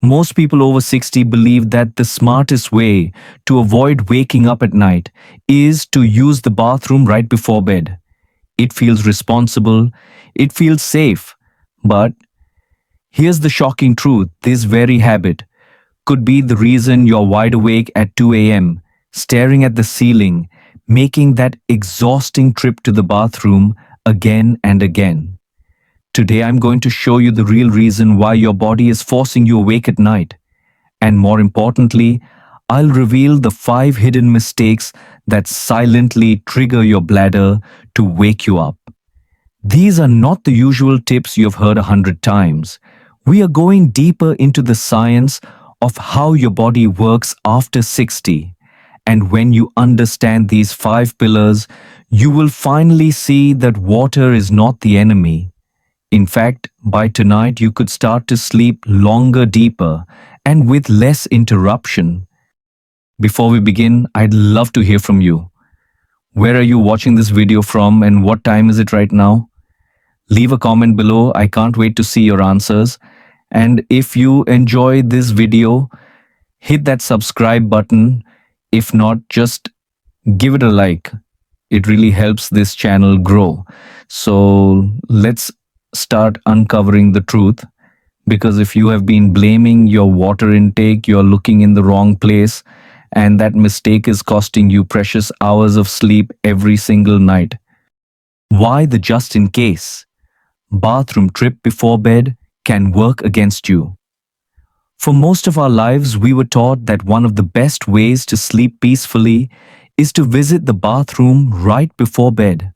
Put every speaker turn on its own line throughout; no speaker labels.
Most people over 60 believe that the smartest way to avoid waking up at night is to use the bathroom right before bed. It feels responsible, it feels safe. But here's the shocking truth: this very habit could be the reason you're wide awake at 2 a.m., staring at the ceiling, making that exhausting trip to the bathroom again and again. Today, I'm going to show you the real reason why your body is forcing you awake at night. And more importantly, I'll reveal the 5 hidden mistakes that silently trigger your bladder to wake you up. These are not the usual tips you've heard 100 times. We are going deeper into the science of how your body works after 60. And when you understand these 5 pillars, you will finally see that water is not the enemy. In fact, by tonight you could start to sleep longer, deeper, and with less interruption. Before we begin, I'd love to hear from you. Where are you watching this video from and what time is it right now? Leave a comment below. I can't wait to see your answers. And if you enjoy this video, hit that subscribe button. If not, just give it a like. It really helps this channel grow. So let's start uncovering the truth. Because if you have been blaming your water intake, you're looking in the wrong place, and that mistake is costing you precious hours of sleep every single night. Why the just in case bathroom trip before bed can work against you? For most of our lives, we were taught that one of the best ways to sleep peacefully is to visit the bathroom right before bed.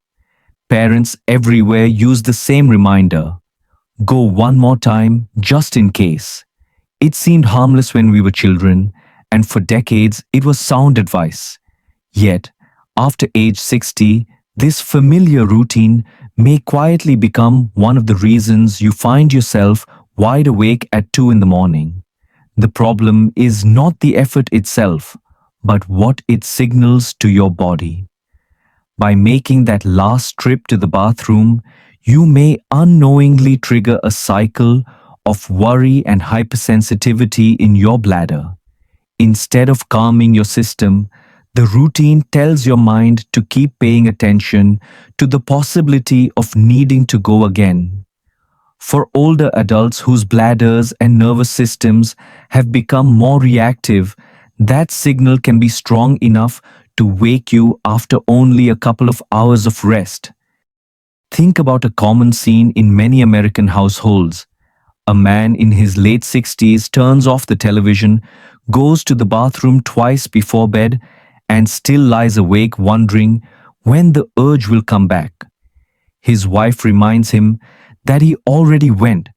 Parents everywhere use the same reminder: go one more time just in case. It seemed harmless when we were children, and for decades it was sound advice. Yet, after age 60, this familiar routine may quietly become one of the reasons you find yourself wide awake at 2 in the morning. The problem is not the effort itself, but what it signals to your body. By making that last trip to the bathroom, you may unknowingly trigger a cycle of worry and hypersensitivity in your bladder. Instead of calming your system, the routine tells your mind to keep paying attention to the possibility of needing to go again. For older adults whose bladders and nervous systems have become more reactive, that signal can be strong enough to wake you after only a couple of hours of rest. Think about a common scene in many American households. A man in his late 60s turns off the television, goes to the bathroom twice before bed, and still lies awake wondering when the urge will come back. His wife reminds him that he already went,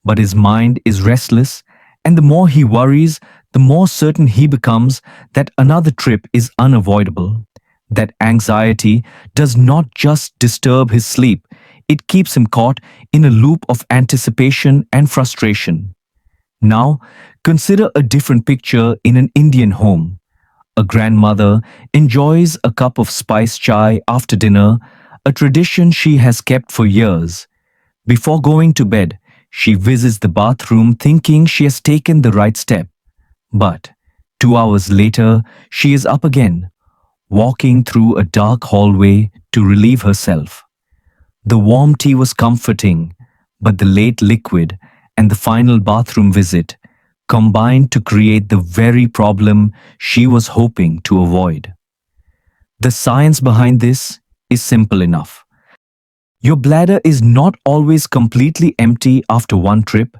but his mind is restless, and the more he worries, the more certain he becomes that another trip is unavoidable. That anxiety does not just disturb his sleep, it keeps him caught in a loop of anticipation and frustration. Now, consider a different picture in an Indian home. A grandmother enjoys a cup of spice chai after dinner, a tradition she has kept for years. Before going to bed, she visits the bathroom thinking she has taken the right step. But 2 hours later, she is up again, walking through a dark hallway to relieve herself. The warm tea was comforting, but the late liquid and the final bathroom visit combined to create the very problem she was hoping to avoid. The science behind this is simple enough. Your bladder is not always completely empty after one trip.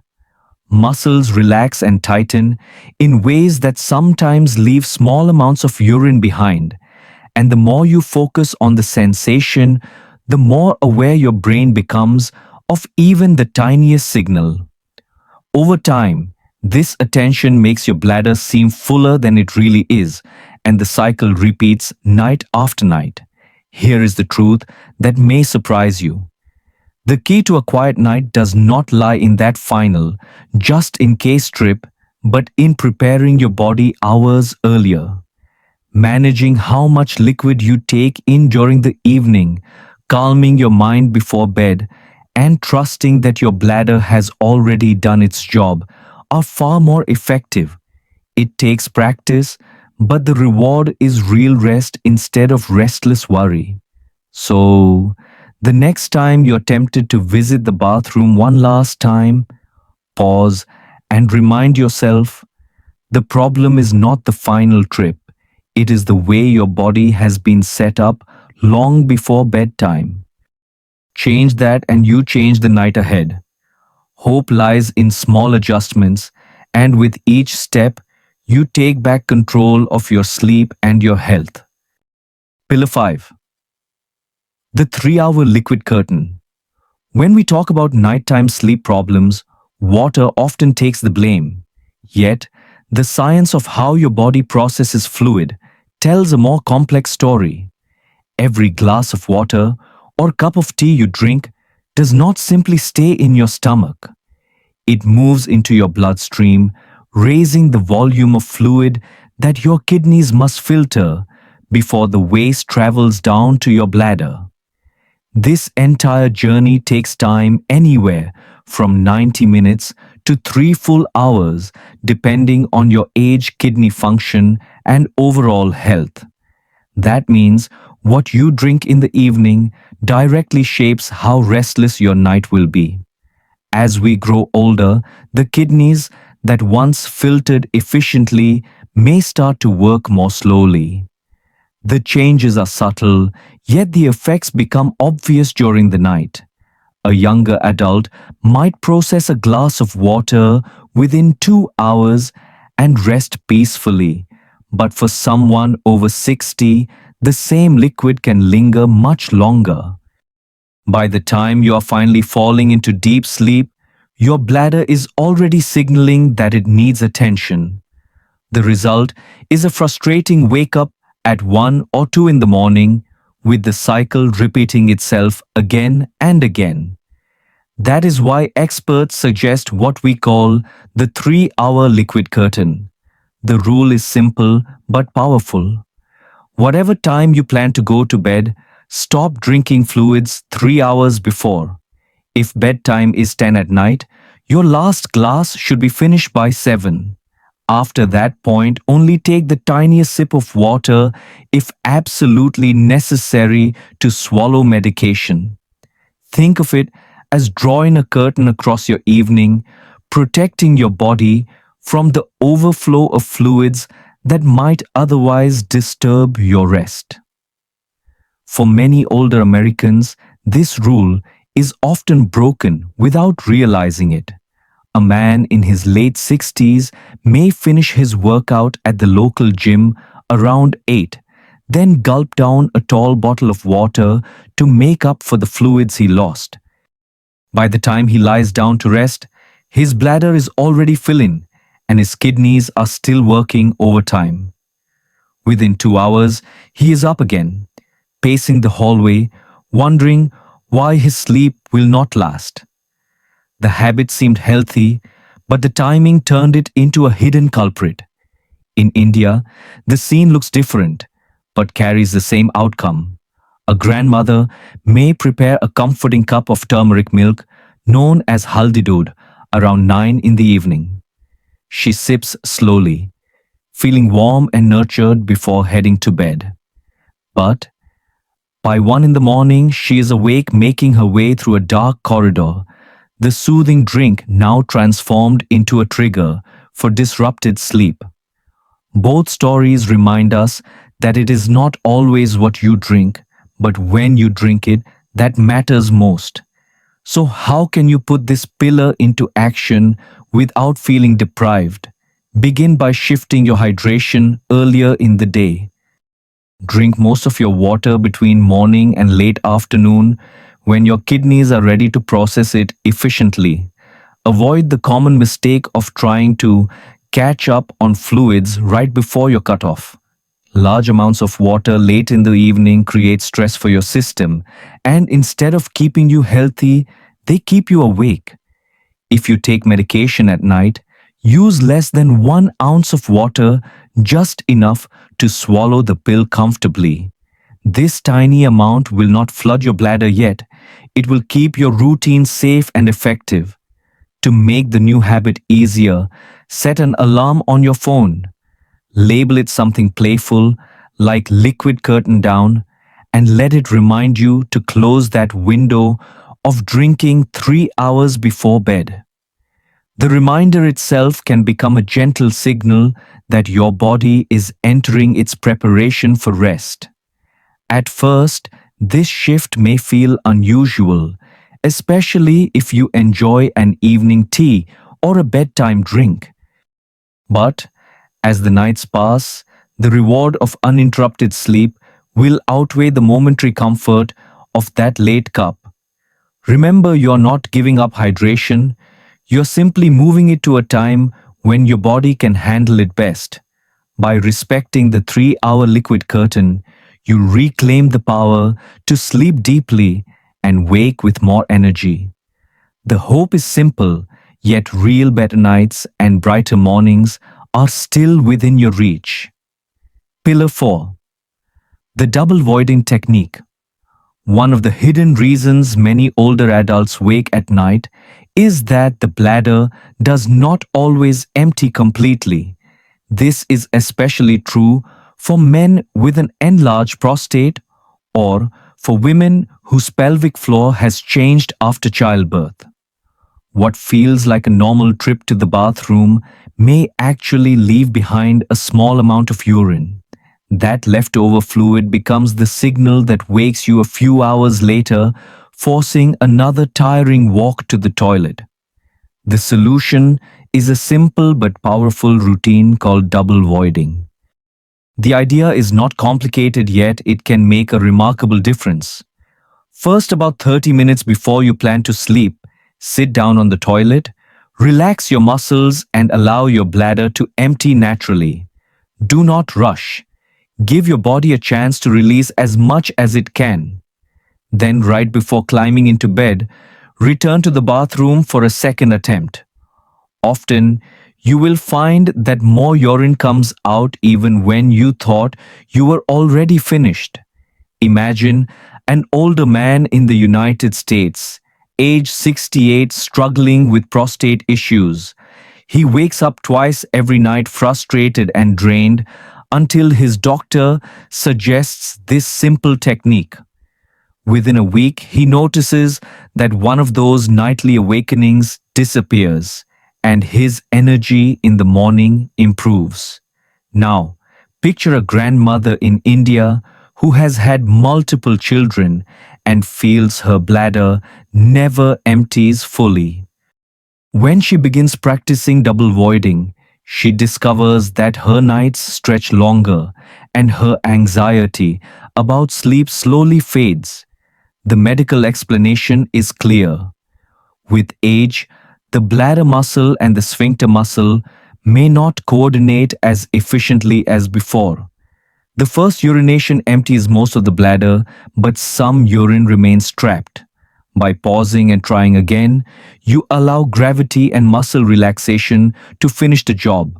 Muscles relax and tighten in ways that sometimes leave small amounts of urine behind. And the more you focus on the sensation, the more aware your brain becomes of even the tiniest signal. Over time, this attention makes your bladder seem fuller than it really is, and the cycle repeats night after night. Here is the truth that may surprise you. The key to a quiet night does not lie in that final, just-in-case trip, but in preparing your body hours earlier. Managing how much liquid you take in during the evening, calming your mind before bed, and trusting that your bladder has already done its job are far more effective. It takes practice, but the reward is real rest instead of restless worry. So, the next time you're tempted to visit the bathroom one last time, pause and remind yourself the problem is not the final trip. It is the way your body has been set up long before bedtime. Change that and you change the night ahead. Hope lies in small adjustments, and with each step, you take back control of your sleep and your health. Pillar 5. The 3-hour liquid curtain. When we talk about nighttime sleep problems, water often takes the blame. Yet, the science of how your body processes fluid tells a more complex story. Every glass of water or cup of tea you drink does not simply stay in your stomach. It moves into your bloodstream, raising the volume of fluid that your kidneys must filter before the waste travels down to your bladder. This entire journey takes time anywhere from 90 minutes to 3 full hours, depending on your age, kidney function, and overall health. That means what you drink in the evening directly shapes how restless your night will be. As we grow older, the kidneys that once filtered efficiently may start to work more slowly. The changes are subtle, yet the effects become obvious during the night. A younger adult might process a glass of water within 2 hours and rest peacefully, but for someone over 60, the same liquid can linger much longer. By the time you are finally falling into deep sleep, your bladder is already signaling that it needs attention. The result is a frustrating wake up at 1 or 2 in the morning, with the cycle repeating itself again and again. That is why experts suggest what we call the 3-hour liquid curtain. The rule is simple but powerful. Whatever time you plan to go to bed, stop drinking fluids 3 hours before. If bedtime is 10 at night, your last glass should be finished by 7. After that point, only take the tiniest sip of water if absolutely necessary to swallow medication. Think of it as drawing a curtain across your evening, protecting your body from the overflow of fluids that might otherwise disturb your rest. For many older Americans, this rule is often broken without realizing it. A man in his late 60s may finish his workout at the local gym around 8, then gulp down a tall bottle of water to make up for the fluids he lost. By the time he lies down to rest, his bladder is already filling and his kidneys are still working overtime. Within 2 hours, he is up again, pacing the hallway, wondering why his sleep will not last. The habit seemed healthy, but the timing turned it into a hidden culprit. In India, the scene looks different, but carries the same outcome. A grandmother may prepare a comforting cup of turmeric milk, known as haldi doodh, around 9 in the evening. She sips slowly, feeling warm and nurtured before heading to bed. But by 1 in the morning, she is awake, making her way through a dark corridor, the soothing drink now transformed into a trigger for disrupted sleep. Both stories remind us that it is not always what you drink, but when you drink it that matters most. So how can you put this pillar into action without feeling deprived? Begin by shifting your hydration earlier in the day. Drink most of your water between morning and late afternoon when your kidneys are ready to process it efficiently. Avoid the common mistake of trying to catch up on fluids right before your cutoff. Large amounts of water late in the evening create stress for your system, and instead of keeping you healthy, they keep you awake. If you take medication at night, use less than 1 ounce of water, just enough to swallow the pill comfortably. This tiny amount will not flood your bladder yet. It will keep your routine safe and effective. To make the new habit easier, set an alarm on your phone. Label it something playful, like liquid curtain down, and let it remind you to close that window of drinking 3 hours before bed. The reminder itself can become a gentle signal that your body is entering its preparation for rest. At first, this shift may feel unusual, especially if you enjoy an evening tea or a bedtime drink. But as the nights pass, the reward of uninterrupted sleep will outweigh the momentary comfort of that late cup. Remember, you're not giving up hydration, you're simply moving it to a time when your body can handle it best. By respecting the 3 hour liquid curtain, you reclaim the power to sleep deeply and wake with more energy. The hope is simple, yet real better nights and brighter mornings are still within your reach. Pillar 4. The double voiding technique. One of the hidden reasons many older adults wake at night is that the bladder does not always empty completely. This is especially true for men with an enlarged prostate or for women whose pelvic floor has changed after childbirth. What feels like a normal trip to the bathroom may actually leave behind a small amount of urine. That leftover fluid becomes the signal that wakes you a few hours later, forcing another tiring walk to the toilet. The solution is a simple but powerful routine called double voiding. The idea is not complicated, yet it can make a remarkable difference. First, about 30 minutes before you plan to sleep, sit down on the toilet, relax your muscles and allow your bladder to empty naturally. Do not rush. Give your body a chance to release as much as it can. Then, right before climbing into bed, return to the bathroom for a second attempt. Often, you will find that more urine comes out even when you thought you were already finished. Imagine an older man in the United States, age 68, struggling with prostate issues. He wakes up twice every night, frustrated and drained, until his doctor suggests this simple technique. Within a week, he notices that one of those nightly awakenings disappears and his energy in the morning improves. Now, picture a grandmother in India who has had multiple children and feels her bladder never empties fully. When she begins practicing double voiding, she discovers that her nights stretch longer and her anxiety about sleep slowly fades. The medical explanation is clear. With age, the bladder muscle and the sphincter muscle may not coordinate as efficiently as before. The first urination empties most of the bladder, but some urine remains trapped. By pausing and trying again, you allow gravity and muscle relaxation to finish the job.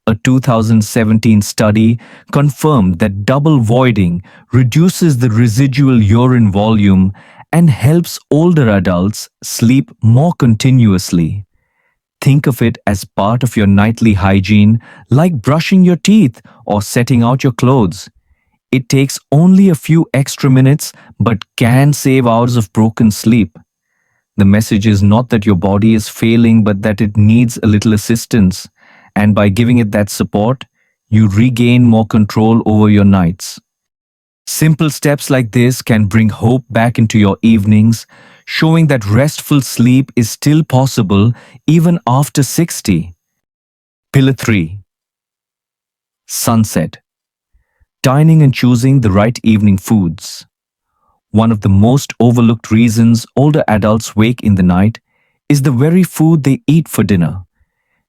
A 2017 study confirmed that double voiding reduces the residual urine volume and helps older adults sleep more continuously. Think of it as part of your nightly hygiene, like brushing your teeth or setting out your clothes. It takes only a few extra minutes but can save hours of broken sleep. The message is not that your body is failing, but that it needs a little assistance. And by giving it that support, you regain more control over your nights. Simple steps like this can bring hope back into your evenings, showing that restful sleep is still possible even after 60. Pillar 3. Sunset. Dining and choosing the right evening foods. One of the most overlooked reasons older adults wake in the night is the very food they eat for dinner.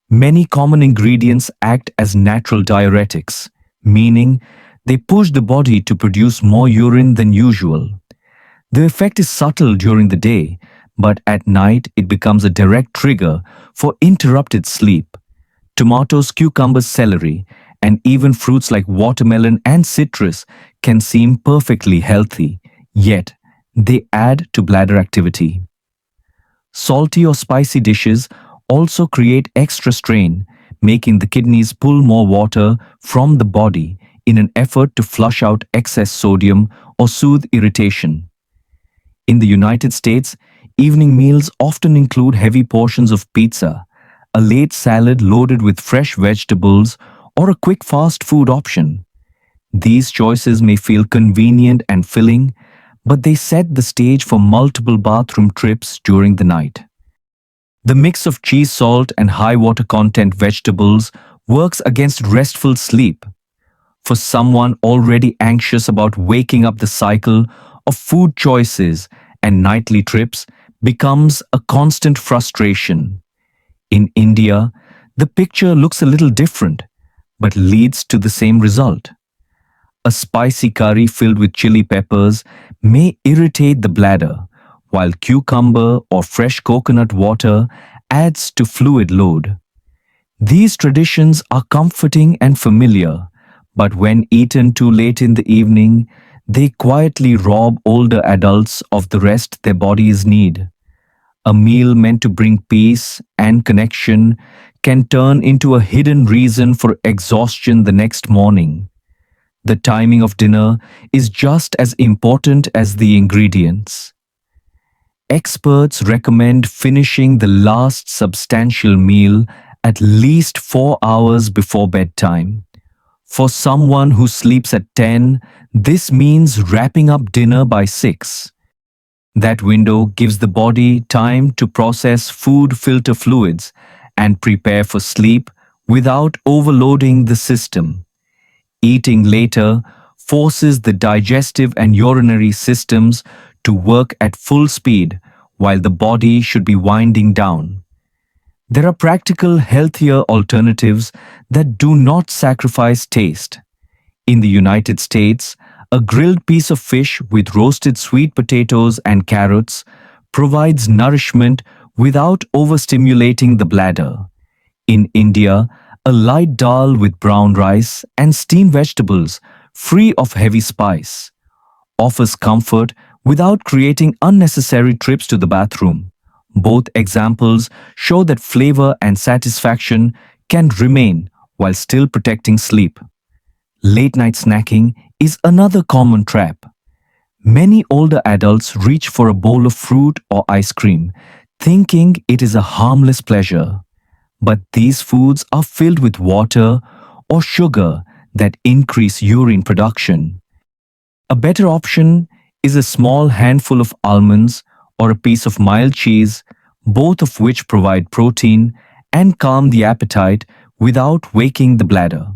Many common ingredients act as natural diuretics, meaning they push the body to produce more urine than usual. The effect is subtle during the day, but at night it becomes a direct trigger for interrupted sleep. Tomatoes, cucumbers, celery, and even fruits like watermelon and citrus can seem perfectly healthy, yet they add to bladder activity. Salty or spicy dishes also create extra strain, making the kidneys pull more water from the body in an effort to flush out excess sodium or soothe irritation. In the United States, evening meals often include heavy portions of pizza, a late salad loaded with fresh vegetables, or a quick fast food option. These choices may feel convenient and filling, but they set the stage for multiple bathroom trips during the night. The mix of cheese salt and high water content vegetables works against restful sleep. For someone already anxious about waking up, the cycle of food choices and nightly trips becomes a constant frustration. In India, the picture looks a little different, but leads to the same result. A spicy curry filled with chili peppers may irritate the bladder, while cucumber or fresh coconut water adds to fluid load. These traditions are comforting and familiar, but when eaten too late in the evening, they quietly rob older adults of the rest their bodies need. A meal meant to bring peace and connection can turn into a hidden reason for exhaustion the next morning. The timing of dinner is just as important as the ingredients. Experts recommend finishing the last substantial meal at least 4 hours before bedtime. For someone who sleeps at 10, this means wrapping up dinner by 6. That window gives the body time to process food filter fluids and prepare for sleep without overloading the system. Eating later forces the digestive and urinary systems to work at full speed while the body should be winding down. There are practical, healthier alternatives that do not sacrifice taste. In the United States, a grilled piece of fish with roasted sweet potatoes and carrots provides nourishment without overstimulating the bladder. In India, a light dal with brown rice and steamed vegetables, free of heavy spice, offers comfort without creating unnecessary trips to the bathroom. Both examples show that flavor and satisfaction can remain while still protecting sleep. Late night snacking is another common trap. Many older adults reach for a bowl of fruit or ice cream, thinking it is a harmless pleasure. But these foods are filled with water or sugar that increase urine production. A better option is a small handful of almonds or a piece of mild cheese, both of which provide protein and calm the appetite without waking the bladder.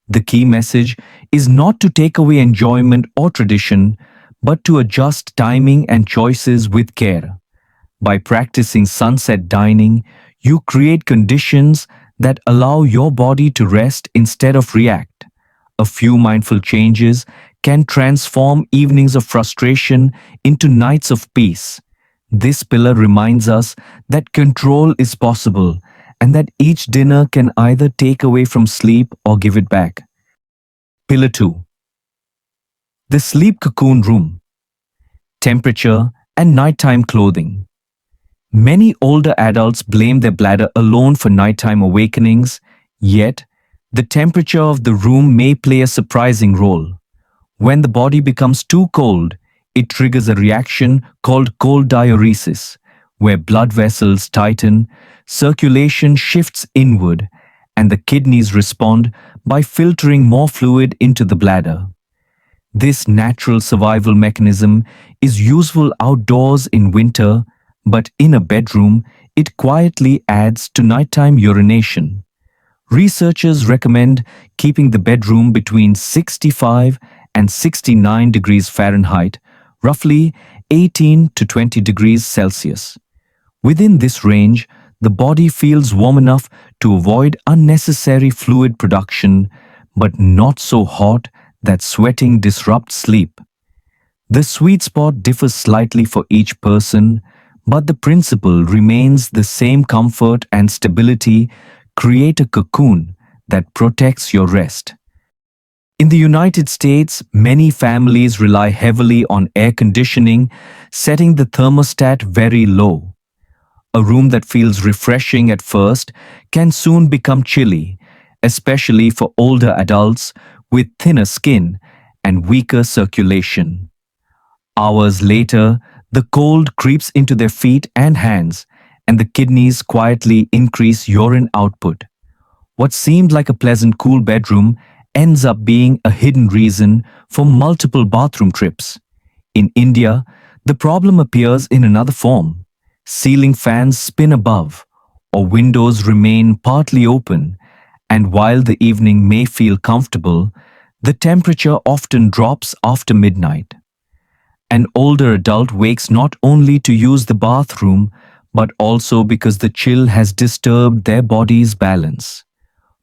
The key message is not to take away enjoyment or tradition, but to adjust timing and choices with care. By practicing sunset dining, you create conditions that allow your body to rest instead of react. A few mindful changes can transform evenings of frustration into nights of peace. This pillar reminds us that control is possible and that each dinner can either take away from sleep or give it back. Pillar 2. The sleep cocoon room. Temperature and nighttime clothing. Many older adults blame their bladder alone for nighttime awakenings, yet the temperature of the room may play a surprising role. When the body becomes too cold, it triggers a reaction called cold diuresis, where blood vessels tighten, circulation shifts inward, and the kidneys respond by filtering more fluid into the bladder. This natural survival mechanism is useful outdoors in winter, but in a bedroom, it quietly adds to nighttime urination. Researchers recommend keeping the bedroom between 65 and 69 degrees Fahrenheit, roughly 18 to 20 degrees Celsius. Within this range, the body feels warm enough to avoid unnecessary fluid production, but not so hot that sweating disrupts sleep. The sweet spot differs slightly for each person, but the principle remains the same: comfort and stability create a cocoon that protects your rest. In the United States, many families rely heavily on air conditioning, setting the thermostat very low. A room that feels refreshing at first can soon become chilly, especially for older adults with thinner skin and weaker circulation. Hours later, the cold creeps into their feet and hands, and the kidneys quietly increase urine output. What seemed like a pleasant cool bedroom ends up being a hidden reason for multiple bathroom trips. In India, the problem appears in another form. Ceiling fans spin above, or windows remain partly open, and while the evening may feel comfortable, the temperature often drops after midnight. An older adult wakes not only to use the bathroom, but also because the chill has disturbed their body's balance.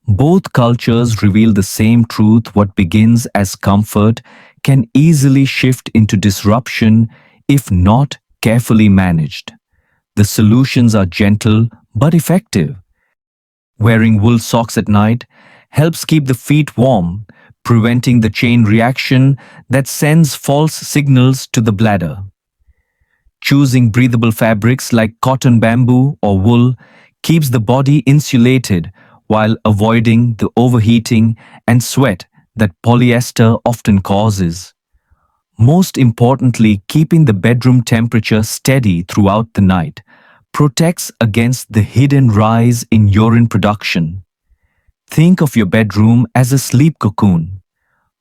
Both cultures reveal the same truth: what begins as comfort can easily shift into disruption if not carefully managed. The solutions are gentle but effective. Wearing wool socks at night helps keep the feet warm, preventing the chain reaction that sends false signals to the bladder. Choosing breathable fabrics like cotton, bamboo, or wool keeps the body insulated while avoiding the overheating and sweat that polyester often causes. Most importantly, keeping the bedroom temperature steady throughout the night protects against the hidden rise in urine production. Think of your bedroom as a sleep cocoon.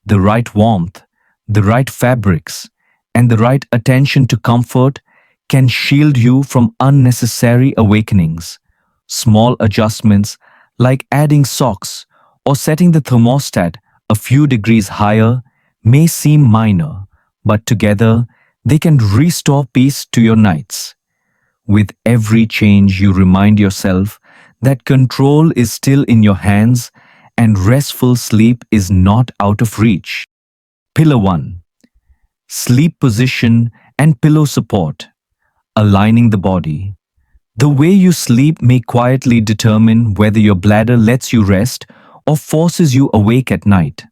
The right warmth, the right fabrics, and the right attention to comfort can shield you from unnecessary awakenings. Small adjustments like adding socks or setting the thermostat a few degrees higher may seem minor, but together they can restore peace to your nights. With every change, you remind yourself that control is still in your hands and restful sleep is not out of reach. Pillar 1. Sleep position and pillow support. Aligning the body. The way you sleep may quietly determine whether your bladder lets you rest or forces you awake at night.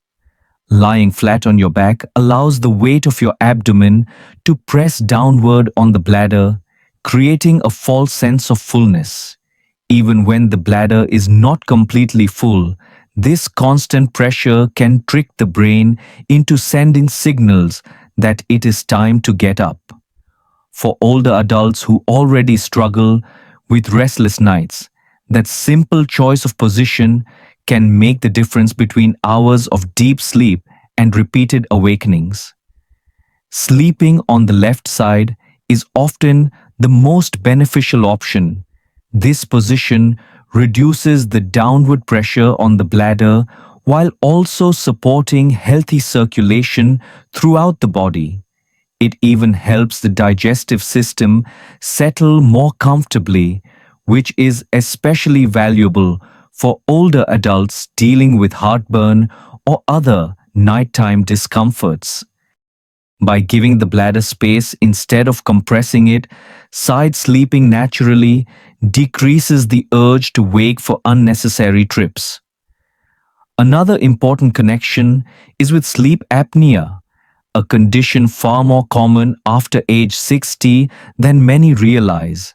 Lying flat on your back allows the weight of your abdomen to press downward on the bladder, creating a false sense of fullness. Even when the bladder is not completely full, this constant pressure can trick the brain into sending signals that it is time to get up. For older adults who already struggle with restless nights, that simple choice of position can make the difference between hours of deep sleep and repeated awakenings. Sleeping on the left side is often the most beneficial option. This position reduces the downward pressure on the bladder while also supporting healthy circulation throughout the body. It even helps the digestive system settle more comfortably, which is especially valuable for older adults dealing with heartburn or other nighttime discomforts. By giving the bladder space instead of compressing it, side sleeping naturally decreases the urge to wake for unnecessary trips. Another important connection is with sleep apnea, a condition far more common after age 60 than many realize.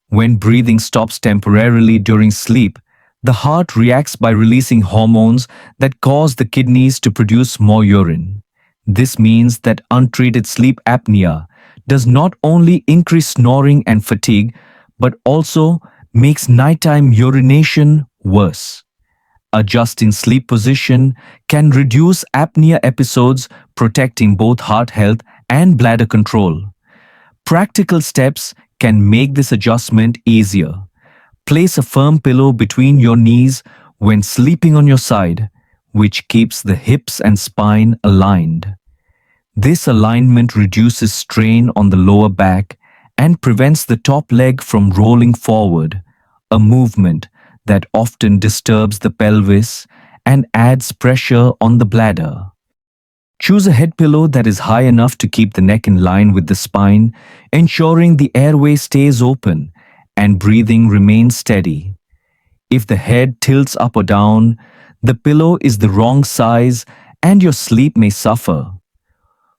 When breathing stops temporarily during sleep, the heart reacts by releasing hormones that cause the kidneys to produce more urine. This means that untreated sleep apnea does not only increase snoring and fatigue, but also makes nighttime urination worse. Adjusting sleep position can reduce apnea episodes, protecting both heart health and bladder control. Practical steps can make this adjustment easier. Place a firm pillow between your knees when sleeping on your side, which keeps the hips and spine aligned. This alignment reduces strain on the lower back and prevents the top leg from rolling forward, a movement that often disturbs the pelvis and adds pressure on the bladder. Choose a head pillow that is high enough to keep the neck in line with the spine, ensuring the airway stays open and breathing remains steady. If the head tilts up or down, the pillow is the wrong size and your sleep may suffer.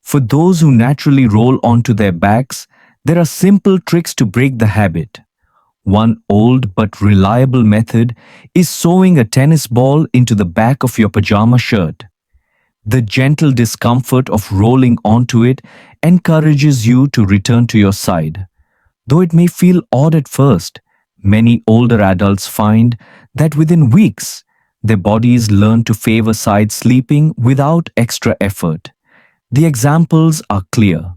For those who naturally roll onto their backs, there are simple tricks to break the habit. One old but reliable method is sewing a tennis ball into the back of your pajama shirt. The gentle discomfort of rolling onto it encourages you to return to your side. Though it may feel odd at first, many older adults find that within weeks, their bodies learn to favor side sleeping without extra effort. The examples are clear.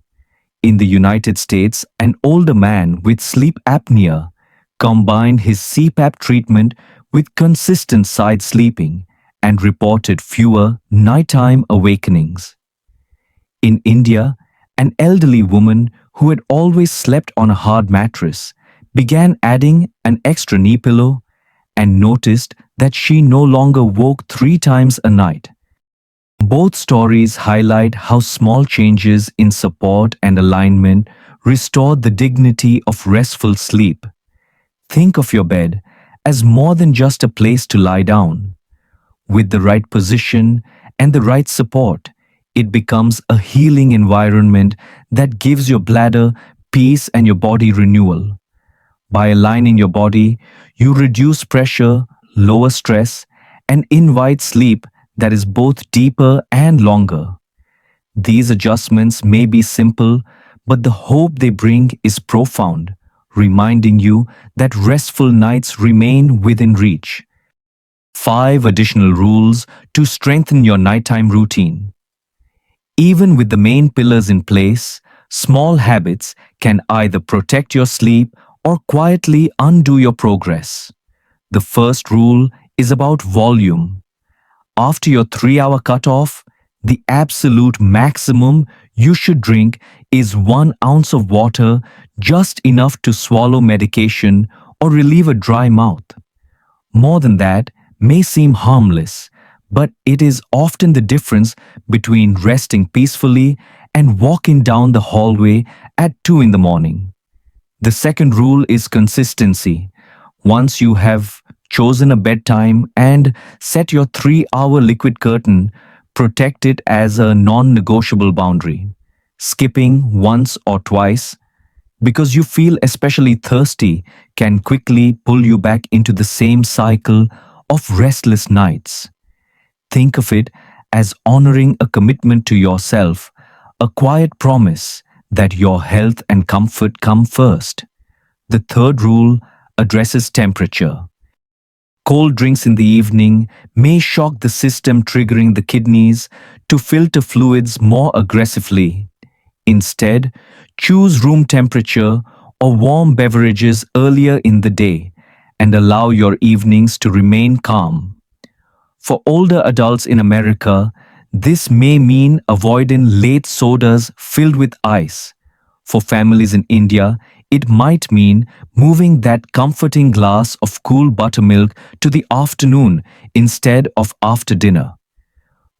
In the United States, an older man with sleep apnea combined his CPAP treatment with consistent side sleeping and reported fewer nighttime awakenings. In India, an elderly woman who had always slept on a hard mattress began adding an extra knee pillow and noticed that she no longer woke 3 times a night. Both stories highlight how small changes in support and alignment restore the dignity of restful sleep. Think of your bed as more than just a place to lie down. With the right position and the right support, it becomes a healing environment that gives your bladder peace and your body renewal. By aligning your body, you reduce pressure, lower stress, and invite sleep that is both deeper and longer. These adjustments may be simple, but the hope they bring is profound, reminding you that restful nights remain within reach. 5 additional rules to strengthen your nighttime routine. Even with the main pillars in place, small habits can either protect your sleep or quietly undo your progress. The first rule is about volume. After your 3-hour cutoff, the absolute maximum you should drink is 1 ounce of water, just enough to swallow medication or relieve a dry mouth. More than that may seem harmless, but it is often the difference between resting peacefully and walking down the hallway at 2 in the morning. The second rule is consistency. Once you have chosen a bedtime and set your 3-hour liquid curtain, protect it as a non-negotiable boundary. Skipping once or twice because you feel especially thirsty can quickly pull you back into the same cycle of restless nights. Think of it as honoring a commitment to yourself, a quiet promise that your health and comfort come first. The third rule addresses temperature. Cold drinks in the evening may shock the system, triggering the kidneys to filter fluids more aggressively. Instead, choose room temperature or warm beverages earlier in the day and allow your evenings to remain calm. For older adults in America, this may mean avoiding late sodas filled with ice. For families in India, it might mean moving that comforting glass of cool buttermilk to the afternoon instead of after dinner.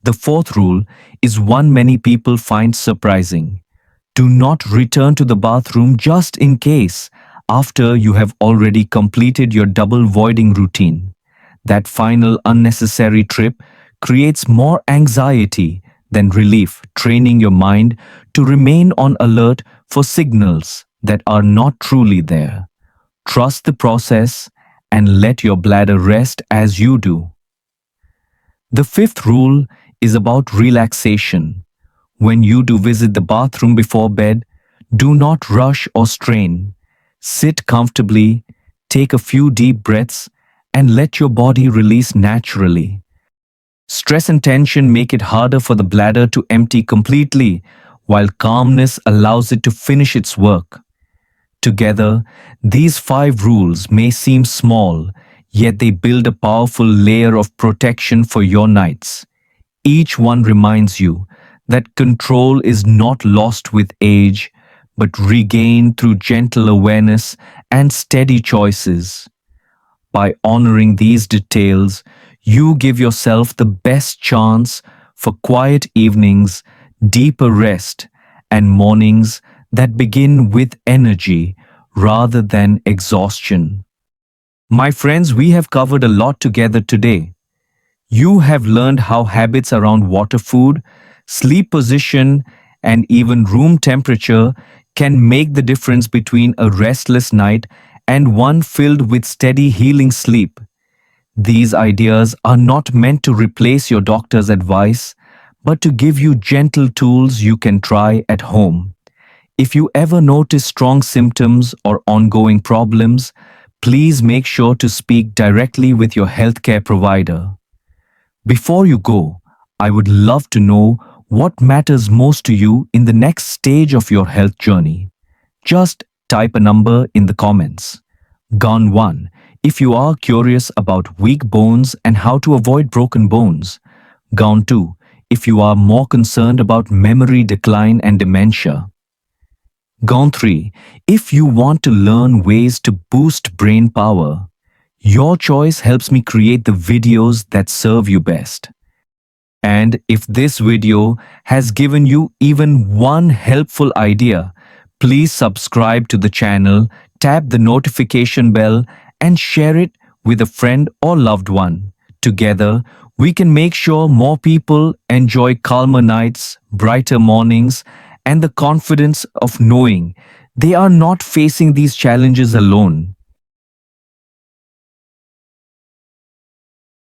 The fourth rule is one many people find surprising. Do not return to the bathroom just in case after you have already completed your double voiding routine. That final unnecessary trip creates more anxiety than relief, training your mind to remain on alert for signals that are not truly there. Trust the process and let your bladder rest as you do. The fifth rule is about relaxation. When you do visit the bathroom before bed, do not rush or strain. Sit comfortably, take a few deep breaths, and let your body release naturally. Stress and tension make it harder for the bladder to empty completely, while calmness allows it to finish its work. Together, these 5 rules may seem small, yet they build a powerful layer of protection for your nights. Each one reminds you that control is not lost with age, but regained through gentle awareness and steady choices. By honoring these details, you give yourself the best chance for quiet evenings, deeper rest, and mornings that begin with energy rather than exhaustion. My friends, we have covered a lot together today. You have learned how habits around water, food, sleep position, and even room temperature can make the difference between a restless night and one filled with steady healing sleep. These ideas are not meant to replace your doctor's advice, but to give you gentle tools you can try at home. If you ever notice strong symptoms or ongoing problems, please make sure to speak directly with your healthcare provider. Before you go, I would love to know what matters most to you in the next stage of your health journey. Just type a number in the comments. Gone 1. If you are curious about weak bones and how to avoid broken bones. Gone 2. If you are more concerned about memory decline and dementia. Gone 3. If you want to learn ways to boost brain power. Your choice helps me create the videos that serve you best. And if this video has given you even one helpful idea, please subscribe to the channel, tap the notification bell, and share it with a friend or loved one. Together, we can make sure more people enjoy calmer nights, brighter mornings, and the confidence of knowing they are not facing these challenges alone.